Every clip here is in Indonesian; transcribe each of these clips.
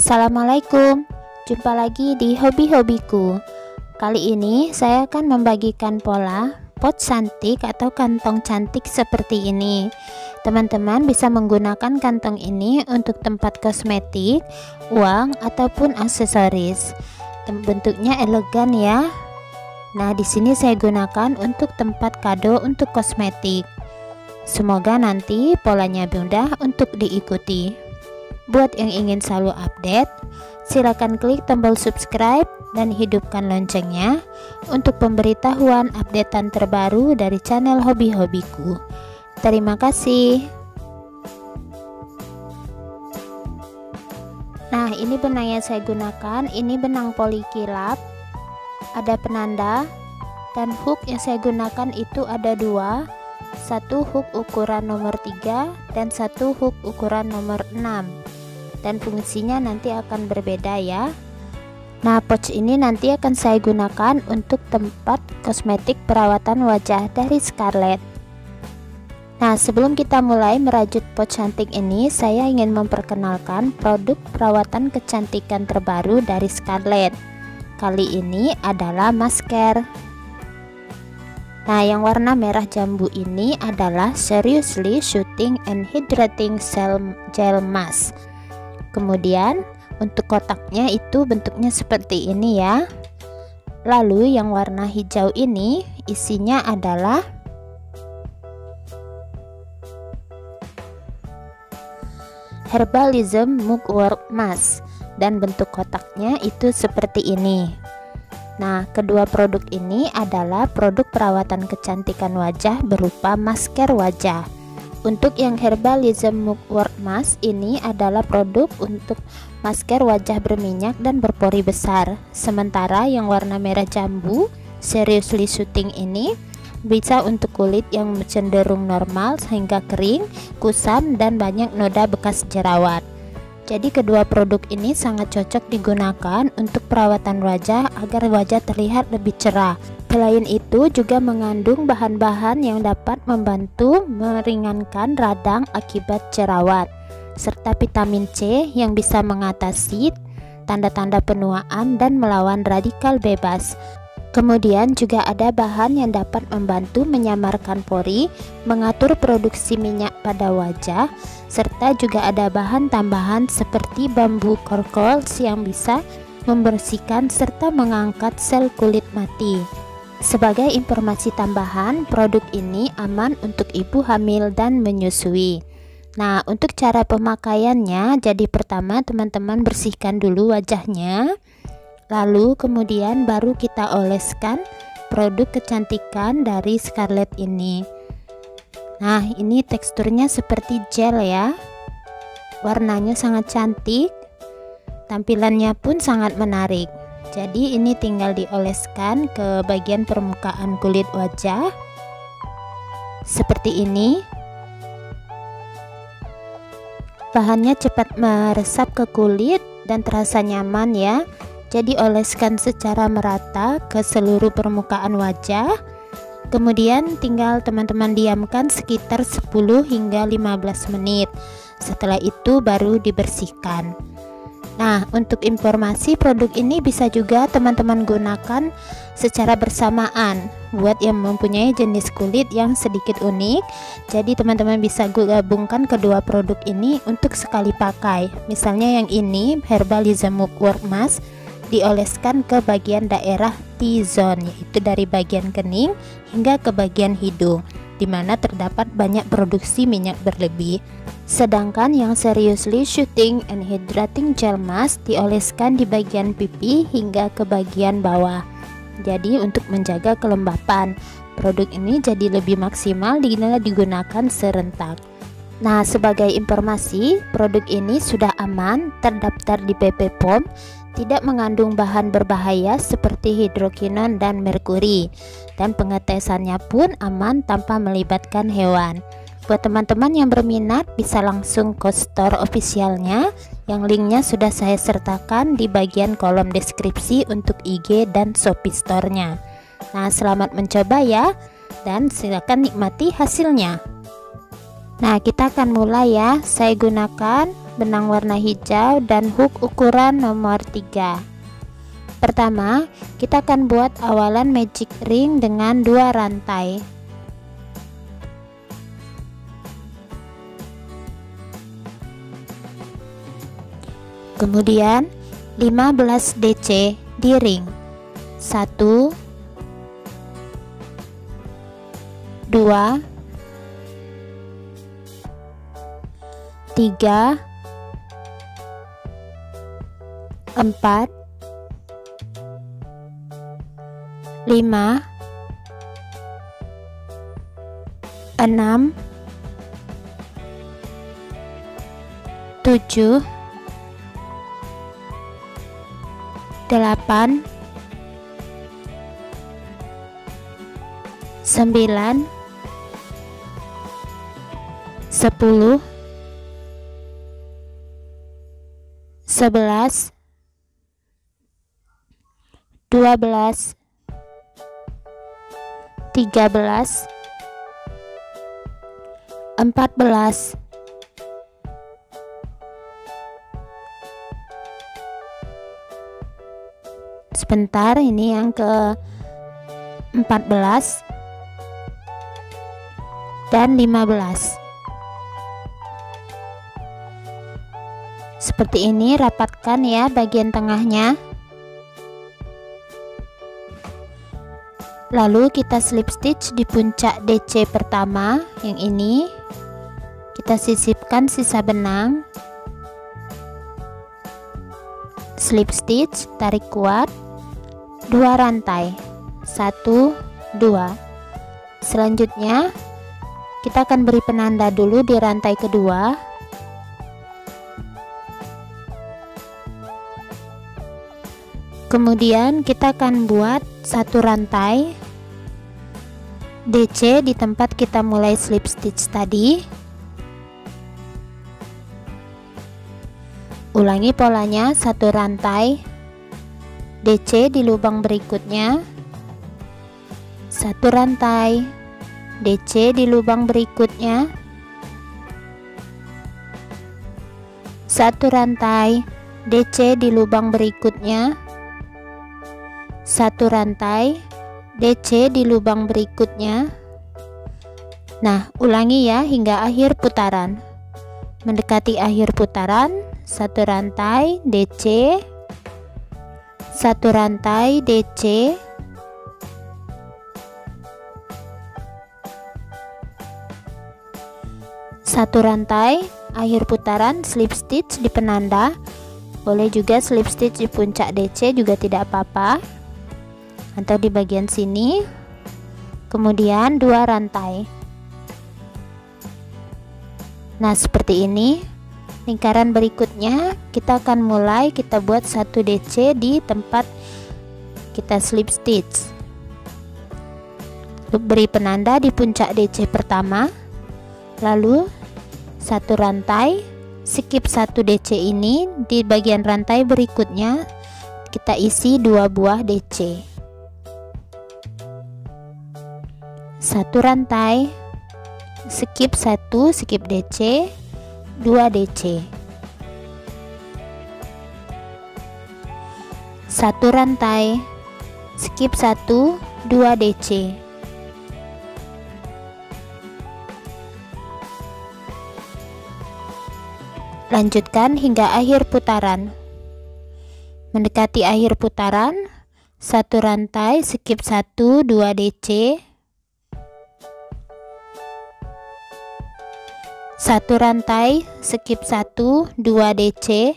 Assalamualaikum, jumpa lagi di hobi-hobiku. Kali ini saya akan membagikan pola pot cantik atau kantong cantik seperti ini. Teman-teman bisa menggunakan kantong ini untuk tempat kosmetik, uang, ataupun aksesoris. Bentuknya elegan ya. Nah, di sini saya gunakan untuk tempat kado untuk kosmetik. Semoga nanti polanya mudah untuk diikuti. Buat yang ingin selalu update, silakan klik tombol subscribe dan hidupkan loncengnya untuk pemberitahuan updatean terbaru dari channel hobi-hobiku. Terima kasih. Nah, ini benang yang saya gunakan, ini benang poli kilap, ada penanda, dan hook yang saya gunakan itu ada dua, satu hook ukuran nomor 3 dan satu hook ukuran nomor 6, dan fungsinya nanti akan berbeda ya. Nah, pouch ini nanti akan saya gunakan untuk tempat kosmetik perawatan wajah dari Scarlett. Nah, sebelum kita mulai merajut pouch cantik ini, saya ingin memperkenalkan produk perawatan kecantikan terbaru dari Scarlett. Kali ini adalah masker. Nah, yang warna merah jambu ini adalah Seriously Soothing and Hydrating Gel Mask. Kemudian untuk kotaknya itu bentuknya seperti ini ya. Lalu yang warna hijau ini isinya adalah Herbalism Mugwort Mask, dan bentuk kotaknya itu seperti ini. Nah, kedua produk ini adalah produk perawatan kecantikan wajah berupa masker wajah. Untuk yang Herbalism Mugwort Mask ini adalah produk untuk masker wajah berminyak dan berpori besar. Sementara yang warna merah jambu Seriously Soothing ini bisa untuk kulit yang cenderung normal hingga kering, kusam, dan banyak noda bekas jerawat. Jadi kedua produk ini sangat cocok digunakan untuk perawatan wajah agar wajah terlihat lebih cerah. Selain itu juga mengandung bahan-bahan yang dapat membantu meringankan radang akibat jerawat, serta vitamin C yang bisa mengatasi tanda-tanda penuaan dan melawan radikal bebas. Kemudian juga ada bahan yang dapat membantu menyamarkan pori, mengatur produksi minyak pada wajah, serta juga ada bahan tambahan seperti bambu korkols yang bisa membersihkan serta mengangkat sel kulit mati. Sebagai informasi tambahan, produk ini aman untuk ibu hamil dan menyusui. Nah, untuk cara pemakaiannya, jadi pertama teman-teman bersihkan dulu wajahnya. Lalu kemudian baru kita oleskan produk kecantikan dari Scarlett ini. Nah, ini teksturnya seperti gel ya. Warnanya sangat cantik. Tampilannya pun sangat menarik. Jadi ini tinggal dioleskan ke bagian permukaan kulit wajah. Seperti ini. Bahannya cepat meresap ke kulit dan terasa nyaman ya. Jadi oleskan secara merata ke seluruh permukaan wajah. Kemudian tinggal teman-teman diamkan sekitar 10 hingga 15 menit. Setelah itu baru dibersihkan. Nah, untuk informasi produk ini bisa juga teman-teman gunakan secara bersamaan buat yang mempunyai jenis kulit yang sedikit unik. Jadi teman-teman bisa gabungkan kedua produk ini untuk sekali pakai. Misalnya yang ini Herbalism Mugwort Mask dioleskan ke bagian daerah T-zone, yaitu dari bagian kening hingga ke bagian hidung, di mana terdapat banyak produksi minyak berlebih. Sedangkan yang Seriously Soothing and Hydrating Gel Mask dioleskan di bagian pipi hingga ke bagian bawah. Jadi untuk menjaga kelembapan, produk ini jadi lebih maksimal bila digunakan serentak. Nah, sebagai informasi, produk ini sudah aman, terdaftar di BP POM, tidak mengandung bahan berbahaya seperti hidrokinon dan merkuri, dan pengetesannya pun aman tanpa melibatkan hewan. Buat teman-teman yang berminat bisa langsung ke store officialnya, yang linknya sudah saya sertakan di bagian kolom deskripsi untuk IG dan Shopee store-nya. Nah, selamat mencoba ya, dan silakan nikmati hasilnya. Nah, kita akan mulai ya. Saya gunakan benang warna hijau, dan hook ukuran nomor 3. Pertama, kita akan buat awalan magic ring dengan 2 rantai. Kemudian 15 DC di ring. 1, 2, 3, 4, 5, 6, 7, 8, 9, 10, 11, 12, 13, 14, ini yang ke 14 dan 15. Seperti ini, rapatkan ya bagian tengahnya. Lalu kita slip stitch di puncak DC pertama yang ini. Kita sisipkan sisa benang. Slip stitch, tarik kuat, 2 rantai, 1, 2. Selanjutnya kita akan beri penanda dulu di rantai kedua. Kemudian kita akan buat 1 rantai DC di tempat kita mulai slip stitch tadi. Ulangi polanya, 1 rantai DC di lubang berikutnya, 1 rantai DC di lubang berikutnya, 1 rantai DC di lubang berikutnya, 1 rantai DC di lubang berikutnya. Nah, ulangi ya hingga akhir putaran. Mendekati akhir putaran, 1 rantai DC, 1 rantai DC, 1 rantai, akhir putaran slip stitch di penanda. Boleh juga slip stitch di puncak DC juga tidak apa-apa, atau di bagian sini. Kemudian 2 rantai. Nah, seperti ini. Lingkaran berikutnya kita akan mulai, kita buat 1 DC di tempat kita slip stitch. Beri penanda di puncak DC pertama, lalu 1 rantai, skip 1 DC ini. Di bagian rantai berikutnya kita isi 2 buah DC. 1 rantai, skip 1, skip DC, 2 DC, 1 rantai, skip 1, 2 DC, lanjutkan hingga akhir putaran. Mendekati akhir putaran, 1 rantai, skip 1, 2 DC, 1 rantai, skip 1, 2 DC,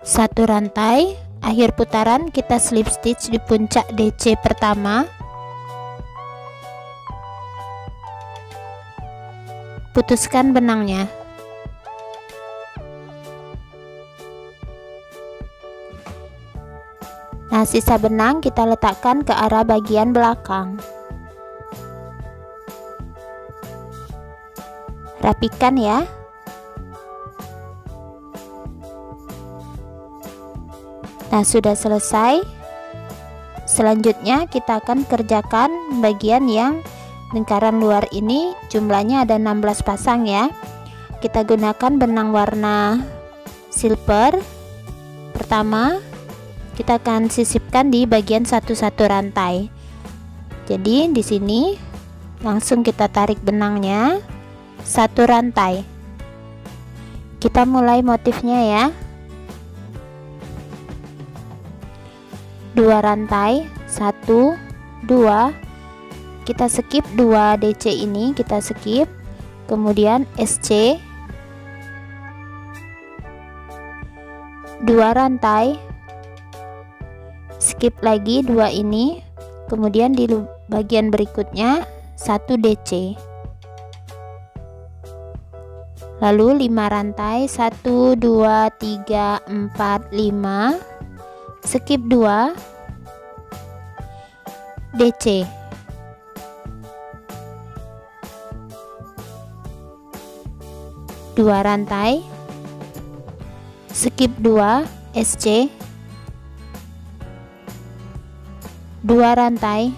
1 rantai, akhir putaran kita slip stitch di puncak DC pertama. Putuskan benangnya. Nah, sisa benang kita letakkan ke arah bagian belakang. Rapikan ya. Nah, sudah selesai. Selanjutnya kita akan kerjakan bagian yang lingkaran luar ini jumlahnya ada 16 pasang ya. Kita gunakan benang warna silver. Pertama, kita akan sisipkan di bagian satu-satu rantai. Jadi di sini langsung kita tarik benangnya satu rantai. Kita mulai motifnya ya. 2 rantai, 1, 2. Kita skip 2 DC ini, kita skip. Kemudian SC 2 rantai, skip lagi 2 ini. Kemudian di bagian berikutnya 1 DC, lalu 5 rantai, 1, 2, 3, 4, 5, skip 2 DC, 2 rantai, skip 2 SC, 2 rantai,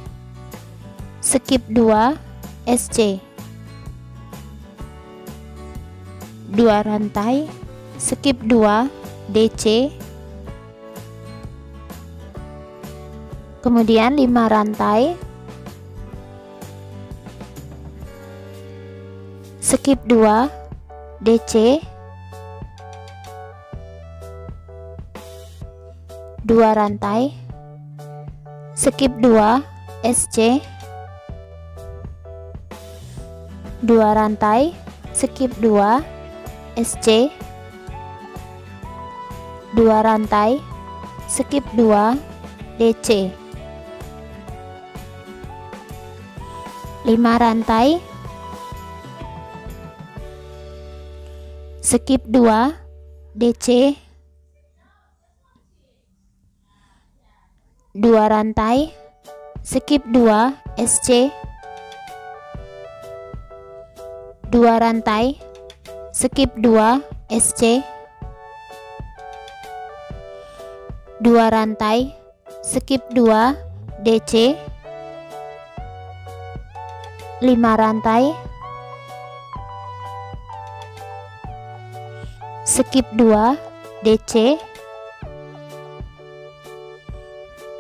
skip 2 SC, 2 rantai, skip 2 DC, kemudian 5 rantai, skip 2 DC, 2 rantai, skip 2 SC, 2 rantai, skip 2 SC, 2 rantai, skip 2 DC, 5 rantai, skip 2 DC, 2 rantai, skip 2 SC, 2 rantai, skip 2 SC, 2 rantai, skip 2 DC, 5 rantai, skip 2 DC,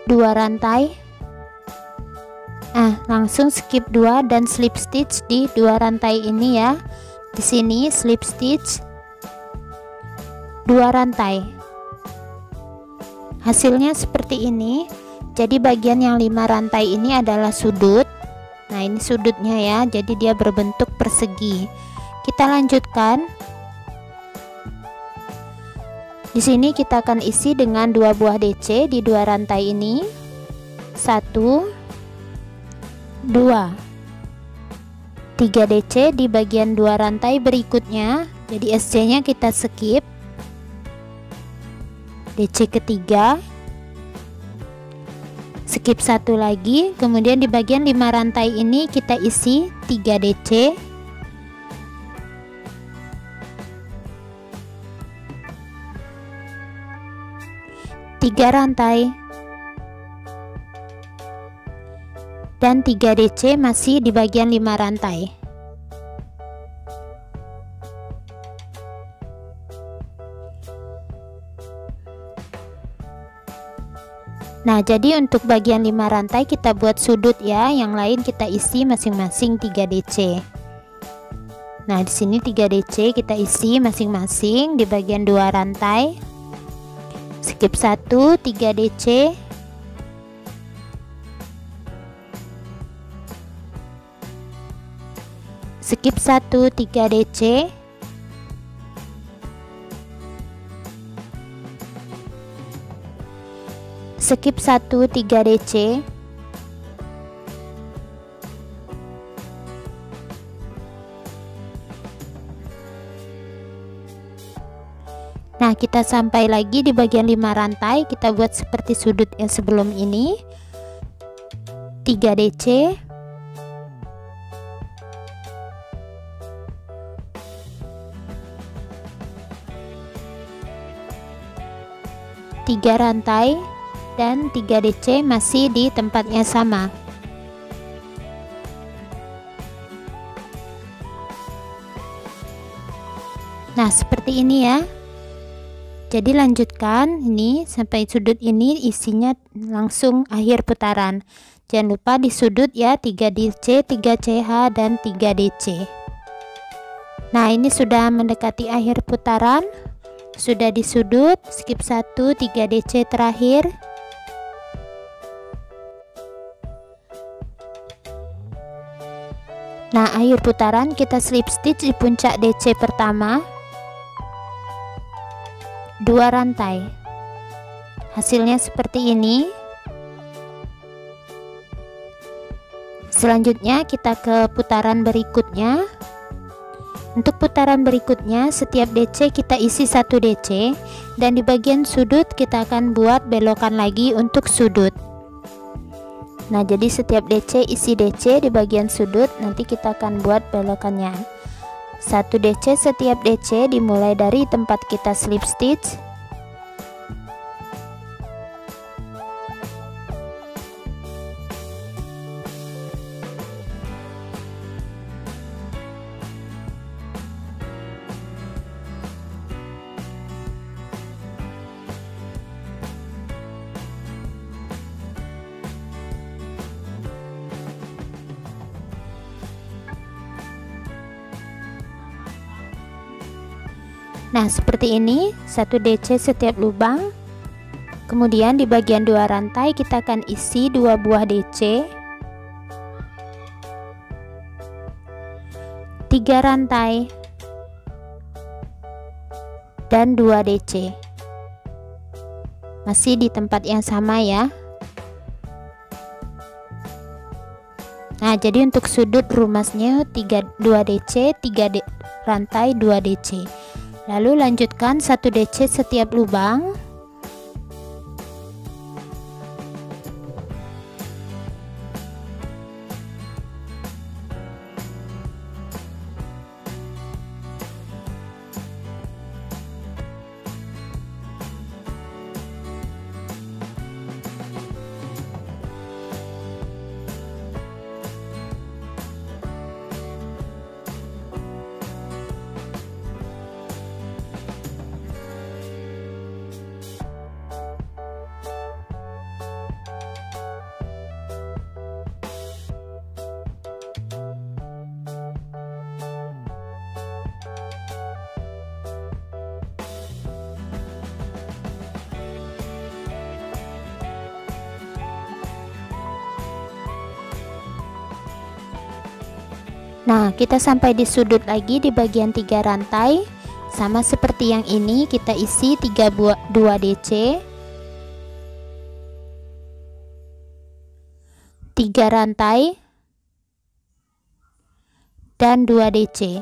2 rantai. Langsung skip 2 dan slip stitch di 2 rantai ini ya. Di sini slip stitch 2 rantai. Hasilnya seperti ini. Jadi bagian yang 5 rantai ini adalah sudut. Nah, ini sudutnya ya. Jadi dia berbentuk persegi. Kita lanjutkan. Di sini kita akan isi dengan 2 buah DC di 2 rantai ini. 1, 2, 3 DC di bagian 2 rantai berikutnya. Jadi SC nya kita skip, DC ketiga, skip 1 lagi. Kemudian di bagian 5 rantai ini kita isi 3 DC, 3 rantai, dan 3 DC masih di bagian 5 rantai. Nah, jadi untuk bagian 5 rantai kita buat sudut ya, yang lain kita isi masing-masing 3 DC. Nah, di sini 3 DC kita isi masing-masing di bagian 2 rantai. Skip 1, 3 DC, skip 1, 3 DC, skip 1, 3 DC, nah kita sampai lagi di bagian 5 rantai. Kita buat seperti sudut yang sebelum ini, 3 DC, 3 rantai, dan 3 DC masih di tempatnya sama. Nah, seperti ini ya. Jadi lanjutkan ini sampai sudut ini isinya langsung akhir putaran. Jangan lupa di sudut ya, 3 DC, 3 CH dan 3 DC. Nah, ini sudah mendekati akhir putaran. Sudah di sudut, skip 1, 3 DC terakhir. Nah, akhir putaran kita slip stitch di puncak DC pertama 2 rantai. Hasilnya seperti ini. Selanjutnya kita ke putaran berikutnya. Untuk putaran berikutnya setiap DC kita isi 1 DC, dan di bagian sudut kita akan buat belokan lagi untuk sudut. Nah, jadi setiap DC isi DC di bagian sudut, nanti kita akan buat belokannya. 1 DC setiap DC dimulai dari tempat kita slip stitch. Nah, seperti ini 1 DC setiap lubang. Kemudian di bagian 2 rantai kita akan isi 2 buah DC, 3 rantai dan 2 DC. Masih di tempat yang sama ya. Nah, jadi untuk sudut rumasnya 2 DC, 3 rantai, 2 DC. Lalu lanjutkan 1 DC setiap lubang. Nah, kita sampai di sudut lagi di bagian 3 rantai. Sama seperti yang ini, kita isi 2 DC, 3 rantai dan 2 DC.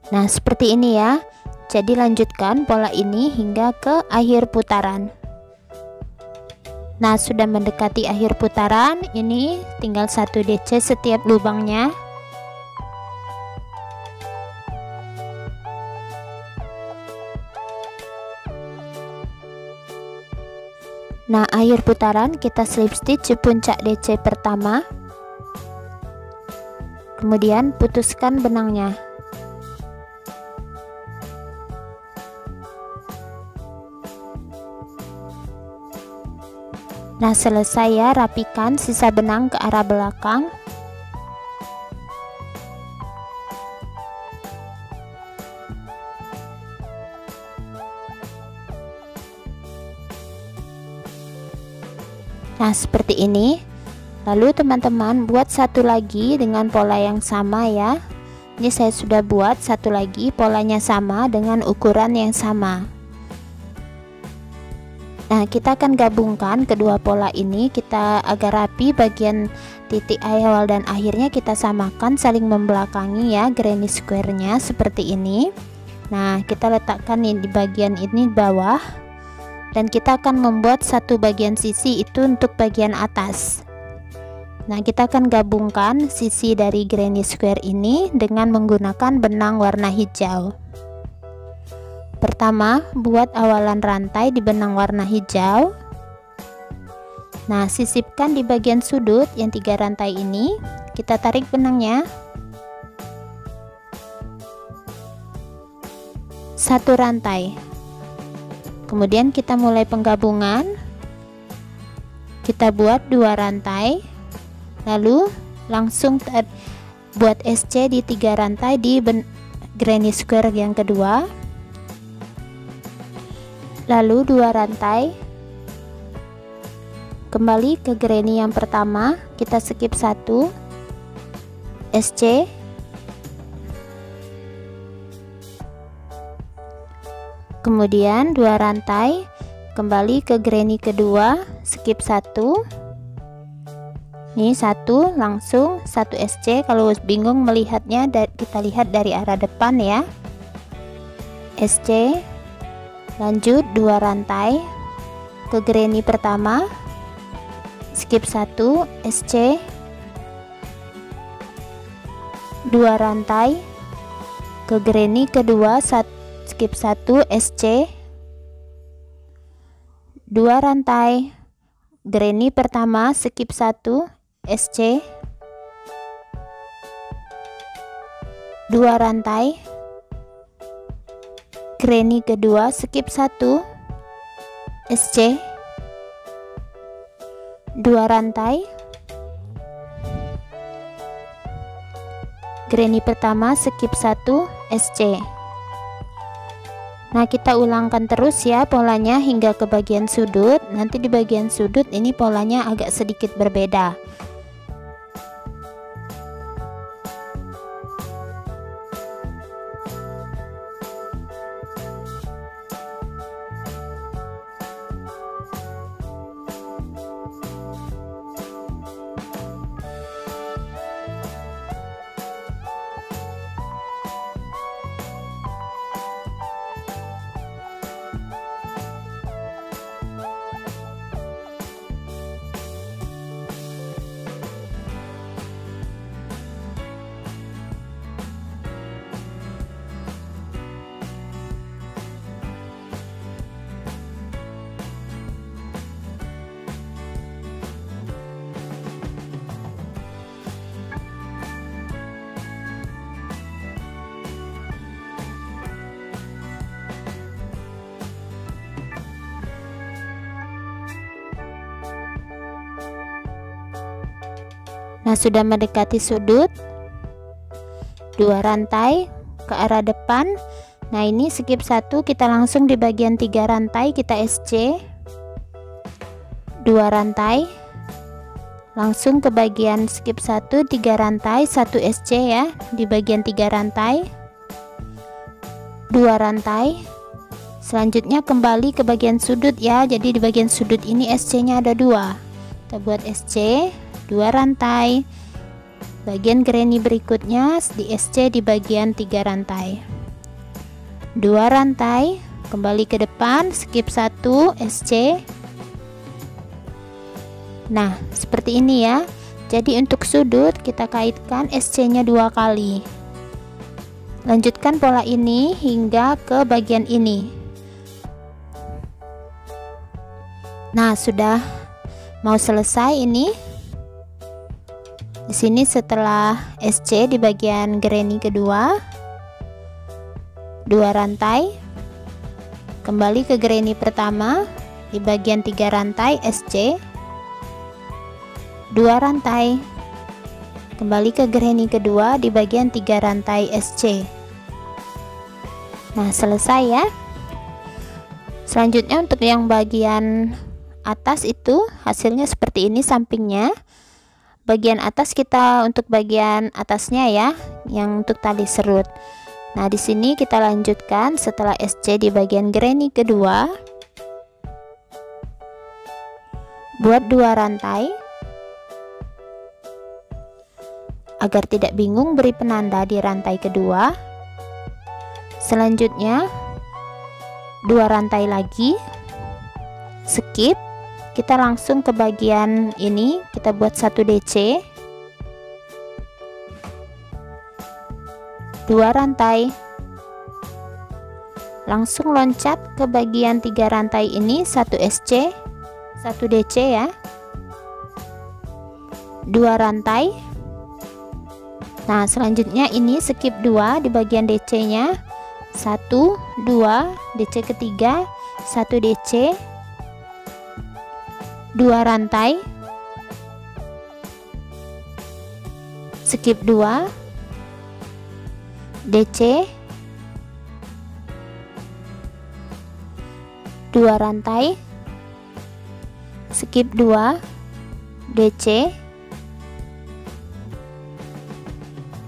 Nah, seperti ini ya. Jadi lanjutkan pola ini hingga ke akhir putaran. Nah, sudah mendekati akhir putaran, ini tinggal 1 DC setiap lubangnya. Nah, akhir putaran kita slip stitch di puncak DC pertama. Kemudian putuskan benangnya. Nah, selesai ya, rapikan sisa benang ke arah belakang. Nah, seperti ini. Lalu teman-teman buat satu lagi dengan pola yang sama ya. Ini saya sudah buat satu lagi, polanya sama dengan ukuran yang sama. Nah, kita akan gabungkan kedua pola ini, kita agar rapi bagian titik awal dan akhirnya kita samakan saling membelakangi ya, granny square-nya seperti ini. Nah, kita letakkan di bagian ini bawah, dan kita akan membuat satu bagian sisi itu untuk bagian atas. Nah, kita akan gabungkan sisi dari granny square ini dengan menggunakan benang warna hijau. Pertama, buat awalan rantai di benang warna hijau. Nah, sisipkan di bagian sudut yang 3 rantai ini, kita tarik benangnya 1 rantai. Kemudian kita mulai penggabungan, kita buat 2 rantai, lalu langsung buat SC di 3 rantai di granny square yang kedua, lalu 2 rantai, kembali ke granny yang pertama, kita skip 1 SC, kemudian 2 rantai, kembali ke granny kedua, skip 1, ini 1, langsung 1 SC. Kalau bingung melihatnya, kita lihat dari arah depan ya, SC, lanjut 2 rantai ke granny pertama, skip 1 SC, 2 rantai ke granny kedua, skip 1 SC, 2 rantai granny pertama, skip 1 SC, 2 rantai granny kedua, skip 1 SC, 2 rantai granny pertama, skip 1 SC. Nah, kita ulangkan terus ya polanya hingga ke bagian sudut. Nanti di bagian sudut ini polanya agak sedikit berbeda. Nah, sudah mendekati sudut, 2 rantai ke arah depan. Nah, ini skip 1, kita langsung di bagian 3 rantai kita SC, 2 rantai, langsung ke bagian skip 1, 3 rantai, 1 SC ya, di bagian 3 rantai, 2 rantai. Selanjutnya kembali ke bagian sudut ya, jadi di bagian sudut ini SC nya ada 2, kita buat SC, 2 rantai, bagian granny berikutnya di SC di bagian 3 rantai, 2 rantai, kembali ke depan, skip 1 SC. Nah, seperti ini ya. Jadi untuk sudut kita kaitkan SC nya 2 kali. Lanjutkan pola ini hingga ke bagian ini. Nah, sudah mau selesai ini. Di sini setelah SC di bagian granny kedua, 2 rantai, kembali ke granny pertama di bagian 3 rantai SC, 2 rantai, kembali ke granny kedua di bagian 3 rantai SC. Nah, selesai ya. Selanjutnya untuk yang bagian atas itu hasilnya seperti ini sampingnya. Bagian atas kita untuk bagian atasnya ya, yang untuk tali serut. Nah, di sini kita lanjutkan setelah SC di bagian granny kedua. Buat 2 rantai. Agar tidak bingung, beri penanda di rantai kedua. Selanjutnya 2 rantai lagi. Skip. Kita langsung ke bagian ini, kita buat 1 DC, 2 rantai, langsung loncat ke bagian 3 rantai ini, 1 SC, 1 DC ya, 2 rantai. Nah, selanjutnya ini skip 2 di bagian DC nya, 1 2 DC ketiga, 1 DC, 2 rantai, skip 2 DC, 2 rantai, skip 2 DC,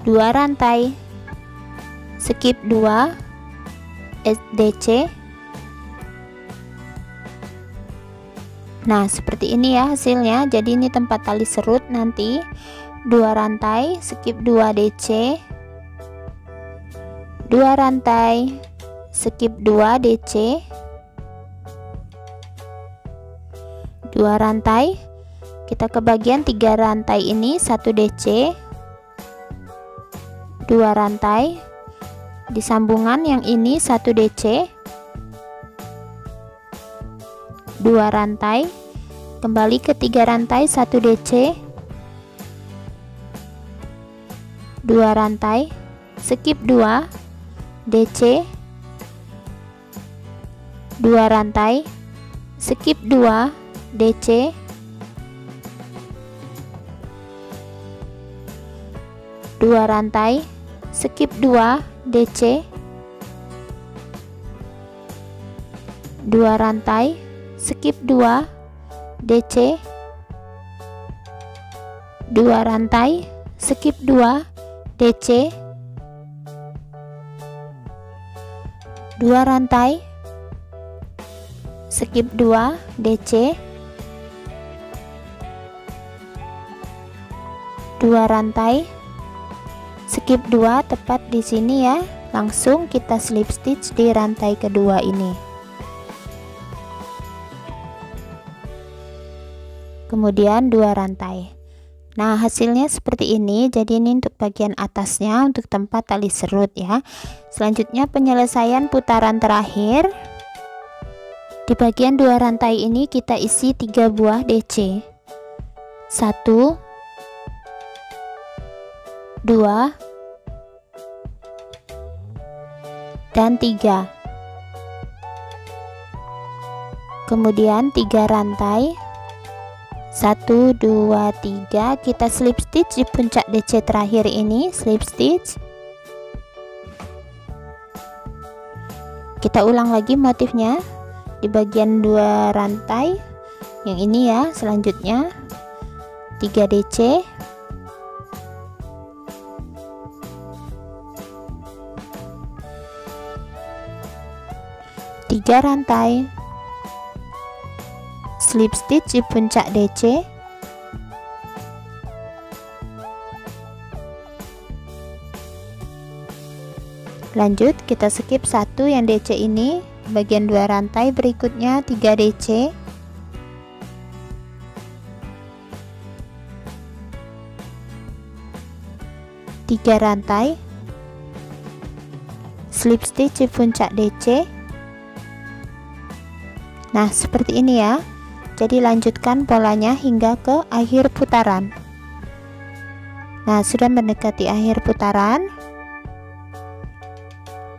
2 rantai, skip 2 DC. Nah, seperti ini ya hasilnya. Jadi ini tempat tali serut nanti. 2 rantai, skip 2 DC, 2 rantai, skip 2 DC, 2 rantai. Kita ke bagian 3 rantai ini, 1 DC, 2 rantai. Di sambungan yang ini 1 DC, 2 rantai, kembali ke 3 rantai, 1 DC, 2 rantai, skip 2 DC, 2 rantai, skip 2 DC, 2 rantai, skip 2 DC, 2 rantai, skip 2 DC, 2 rantai, skip 2 DC, 2 rantai, skip 2 DC, 2 rantai, skip 2 tepat di sini ya. Langsung kita slip stitch di rantai kedua ini. Kemudian 2 rantai. Nah, hasilnya seperti ini. Jadi ini untuk bagian atasnya, untuk tempat tali serut ya. Selanjutnya penyelesaian putaran terakhir. Di bagian 2 rantai ini kita isi 3 buah DC. 1 2 dan 3. Kemudian 3 rantai, 1 2 3, kita slip stitch di puncak DC terakhir ini, slip stitch. Kita ulang lagi motifnya di bagian 2 rantai yang ini ya. Selanjutnya 3 DC, 3 rantai, slip stitch di puncak DC, lanjut kita skip 1 yang DC ini, bagian 2 rantai berikutnya 3 DC, 3 rantai, slip stitch di puncak DC. Nah, seperti ini ya. Jadi lanjutkan polanya hingga ke akhir putaran. Nah, sudah mendekati akhir putaran.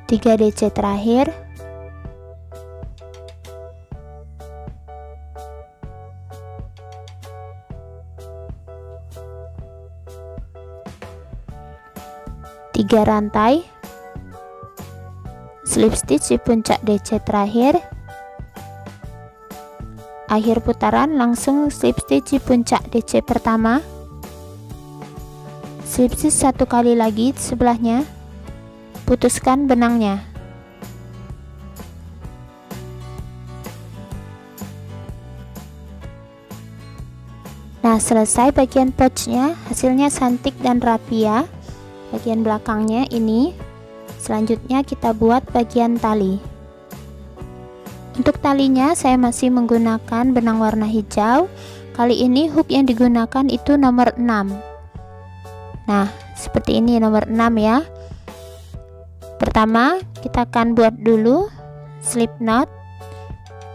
3 DC terakhir. Tiga rantai, slip stitch di puncak DC terakhir. Akhir putaran langsung slip stitch di puncak DC pertama, slip stitch 1 kali lagi di sebelahnya, putuskan benangnya. Nah, selesai bagian pouchnya. Hasilnya cantik dan rapi ya bagian belakangnya ini. Selanjutnya kita buat bagian tali. Untuk talinya saya masih menggunakan benang warna hijau. Kali ini hook yang digunakan itu nomor 6. Nah, seperti ini nomor 6 ya. Pertama, kita akan buat dulu slip knot.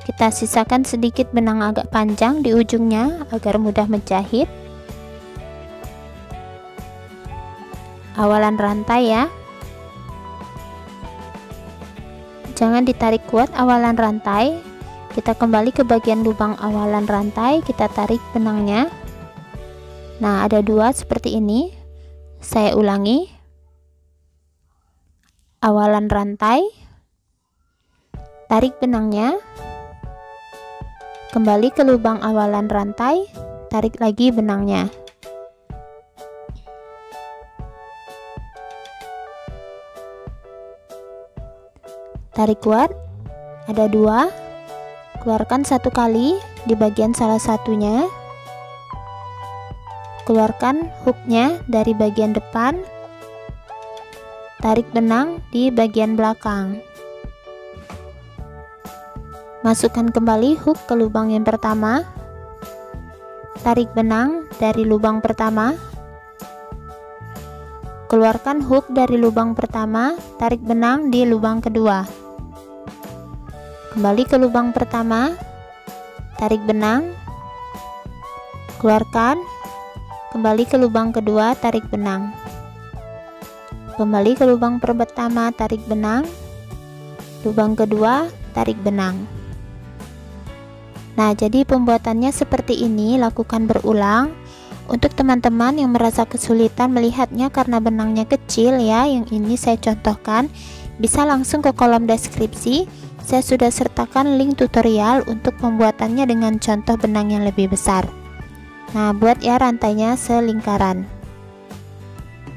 Kita sisakan sedikit benang agak panjang di ujungnya agar mudah menjahit. awalan rantai ya. Jangan ditarik kuat awalan rantai. Kita kembali ke bagian lubang awalan rantai, kita tarik benangnya. Nah, ada dua seperti ini. Saya ulangi. Awalan rantai, tarik benangnya, kembali ke lubang awalan rantai, tarik lagi benangnya. Tarik kuat, ada dua, keluarkan satu kali di bagian salah satunya, keluarkan hooknya dari bagian depan, tarik benang di bagian belakang, masukkan kembali hook ke lubang yang pertama, tarik benang dari lubang pertama, keluarkan hook dari lubang pertama, tarik benang di lubang kedua, kembali ke lubang pertama, tarik benang, keluarkan, kembali ke lubang kedua, tarik benang, kembali ke lubang pertama, tarik benang, lubang kedua, tarik benang. Nah, jadi pembuatannya seperti ini, lakukan berulang. Untuk teman-teman yang merasa kesulitan melihatnya karena benangnya kecil ya, yang ini saya contohkan, bisa langsung ke kolom deskripsi. Saya sudah sertakan link tutorial untuk pembuatannya dengan contoh benang yang lebih besar. Nah, buat ya rantainya selingkaran.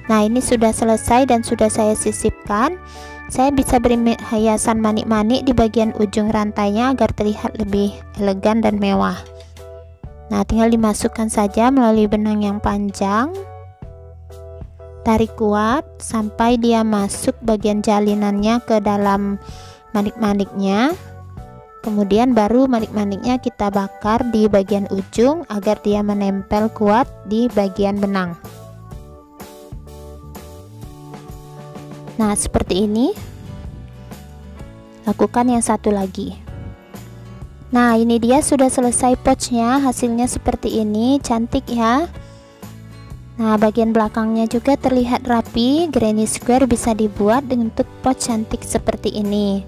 Nah, ini sudah selesai dan sudah saya sisipkan. Saya bisa beri hiasan manik-manik di bagian ujung rantainya agar terlihat lebih elegan dan mewah. Nah, tinggal dimasukkan saja melalui benang yang panjang. Tarik kuat sampai dia masuk bagian jalinannya ke dalam manik-maniknya. Kemudian baru manik-maniknya kita bakar di bagian ujung agar dia menempel kuat di bagian benang. Nah, seperti ini. Lakukan yang satu lagi. Nah, ini dia sudah selesai pouchnya. Hasilnya seperti ini, cantik ya. Nah, bagian belakangnya juga terlihat rapi. Granny square bisa dibuat dengan untuk pouch cantik seperti ini.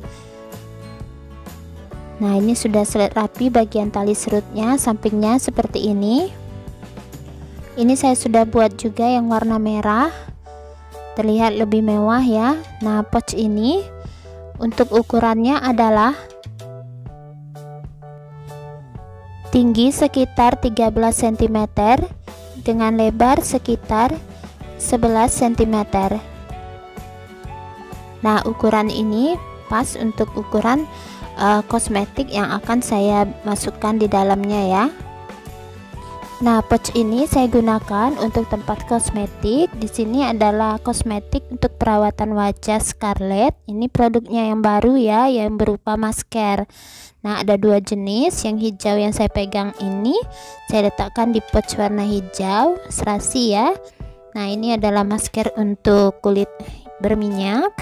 Nah, ini sudah rapi bagian tali serutnya, sampingnya seperti ini. Ini saya sudah buat juga yang warna merah. Terlihat lebih mewah ya. Nah, pouch ini untuk ukurannya adalah tinggi sekitar 13 cm dengan lebar sekitar 11 cm. Nah, ukuran ini pas untuk ukuran kosmetik yang akan saya masukkan di dalamnya ya. Nah, pouch ini saya gunakan untuk tempat kosmetik. Di sini adalah kosmetik untuk perawatan wajah Scarlett. Ini produknya yang baru ya, yang berupa masker. Nah, ada dua jenis. Yang hijau yang saya pegang ini saya letakkan di pouch warna hijau serasi ya. Nah, ini adalah masker untuk kulit berminyak.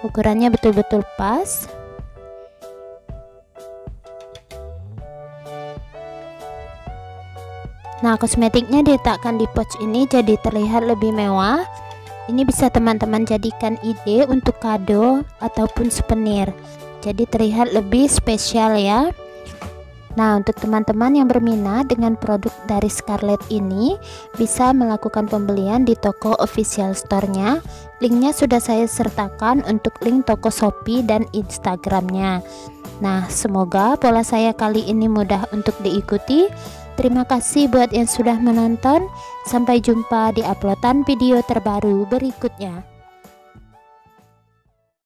Ukurannya betul-betul pas. Nah, kosmetiknya diletakkan di pouch ini jadi terlihat lebih mewah. Ini bisa teman-teman jadikan ide untuk kado ataupun souvenir. Jadi terlihat lebih spesial ya. Nah, untuk teman-teman yang berminat dengan produk dari Scarlett ini, bisa melakukan pembelian di toko official store-nya. Linknya sudah saya sertakan untuk link toko Shopee dan Instagramnya. Nah, semoga pola saya kali ini mudah untuk diikuti. Terima kasih buat yang sudah menonton. Sampai jumpa di uploadan video terbaru berikutnya.